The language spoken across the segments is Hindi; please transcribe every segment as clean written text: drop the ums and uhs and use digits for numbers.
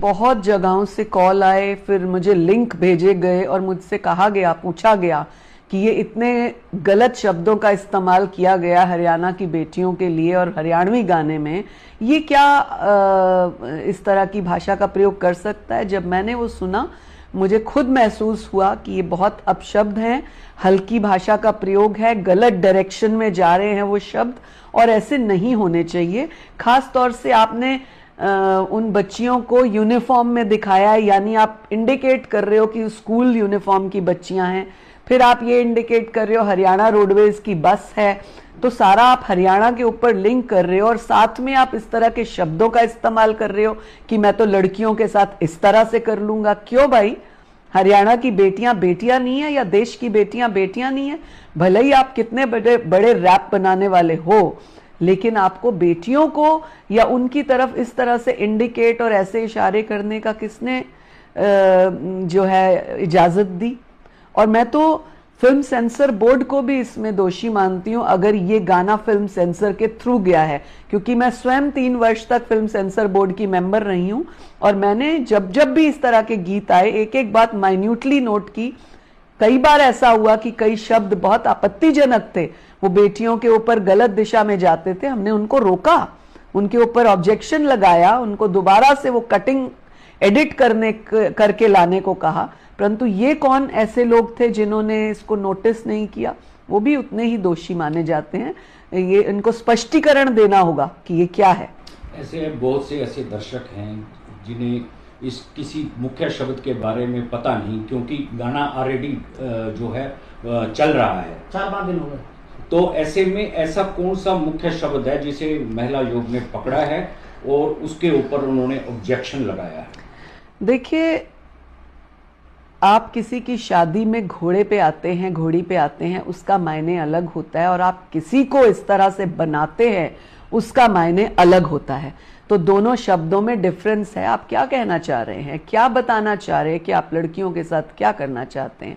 बहुत जगहों से कॉल आए, फिर मुझे लिंक भेजे गए और मुझसे कहा गया, पूछा गया कि ये इतने गलत शब्दों का इस्तेमाल किया गया हरियाणा की बेटियों के लिए और हरियाणवी गाने में, ये क्या इस तरह की भाषा का प्रयोग कर सकता है। जब मैंने वो सुना, मुझे खुद महसूस हुआ कि ये बहुत अपशब्द हैं, हल्की भाषा का प्रयोग है, गलत डायरेक्शन में जा रहे हैं वो शब्द, और ऐसे नहीं होने चाहिए। खास तौर से आपने उन बच्चियों को यूनिफॉर्म में दिखाया है, यानी आप इंडिकेट कर रहे हो कि स्कूल यूनिफॉर्म की बच्चियां हैं, फिर आप ये इंडिकेट कर रहे हो हरियाणा रोडवेज की बस है, तो सारा आप हरियाणा के ऊपर लिंक कर रहे हो और साथ में आप इस तरह के शब्दों का इस्तेमाल कर रहे हो कि मैं तो लड़कियों के साथ इस तरह से कर लूंगा। क्यों भाई, हरियाणा की बेटियां बेटियां नहीं है या देश की बेटियां बेटियां नहीं है? भले ही आप कितने बड़े बड़े रैप बनाने वाले हो, लेकिन आपको बेटियों को या उनकी तरफ इस तरह से इंडिकेट और ऐसे इशारे करने का किसने जो है इजाजत दी? और मैं तो फिल्म सेंसर बोर्ड को भी इसमें दोषी मानती हूं अगर ये गाना फिल्म सेंसर के थ्रू गया है, क्योंकि मैं स्वयं 3 वर्ष तक फिल्म सेंसर बोर्ड की मेंबर रही हूं और मैंने जब जब भी इस तरह के गीत आए एक एक बात माइन्यूटली नोट की। कई बार ऐसा हुआ कि कई शब्द बहुत आपत्तिजनक थे, वो बेटियों के ऊपर गलत दिशा में जाते थे, हमने उनको रोका, उनके ऊपर ऑब्जेक्शन लगाया, उनको दोबारा से वो कटिंग एडिट करके लाने को कहा। परंतु ये कौन ऐसे लोग थे जिन्होंने इसको नोटिस नहीं किया? वो भी उतने ही दोषी माने जाते हैं। ये इनको स्पष्टीकरण देना होगा कि ये क्या है। ऐसे बहुत से ऐसे दर्शक हैं जिन्हें इस किसी मुख्य शब्द के बारे में पता नहीं, क्योंकि गाना ऑलरेडी जो है चल रहा है, 4-5 दिन हो गए। तो ऐसे में ऐसा कौन सा मुख्य शब्द है जिसे महिला आयोग ने पकड़ा है और उसके ऊपर उन्होंने ऑब्जेक्शन लगाया है? देखिए, आप किसी की शादी में घोड़े पे आते हैं, घोड़ी पे आते हैं, उसका मायने अलग होता है, और आप किसी को इस तरह से बनाते हैं उसका मायने अलग होता है। तो दोनों शब्दों में डिफरेंस है। आप क्या कहना चाह रहे हैं, क्या बताना चाह रहे हैं कि आप लड़कियों के साथ क्या करना चाहते हैं?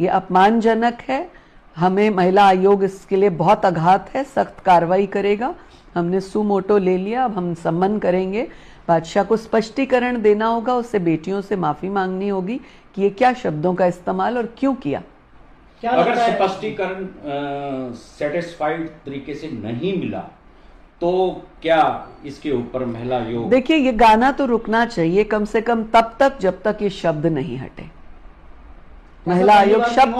ये अपमानजनक है। हमें महिला आयोग इसके लिए बहुत आघात है, सख्त कार्रवाई करेगा। हमने सुमोटो ले लिया, अब हम सम्मन करेंगे। बादशाह को स्पष्टीकरण देना होगा, उससे बेटियों से माफी मांगनी होगी कि ये क्या शब्दों का इस्तेमाल और क्यों किया। अगर स्पष्टीकरण सेटिस्फाइड तरीके से नहीं मिला तो क्या इसके ऊपर महिला आयोग? देखिए, ये गाना तो रुकना चाहिए कम से कम तब तक जब तक ये शब्द नहीं हटे। महिला आयोग शब्द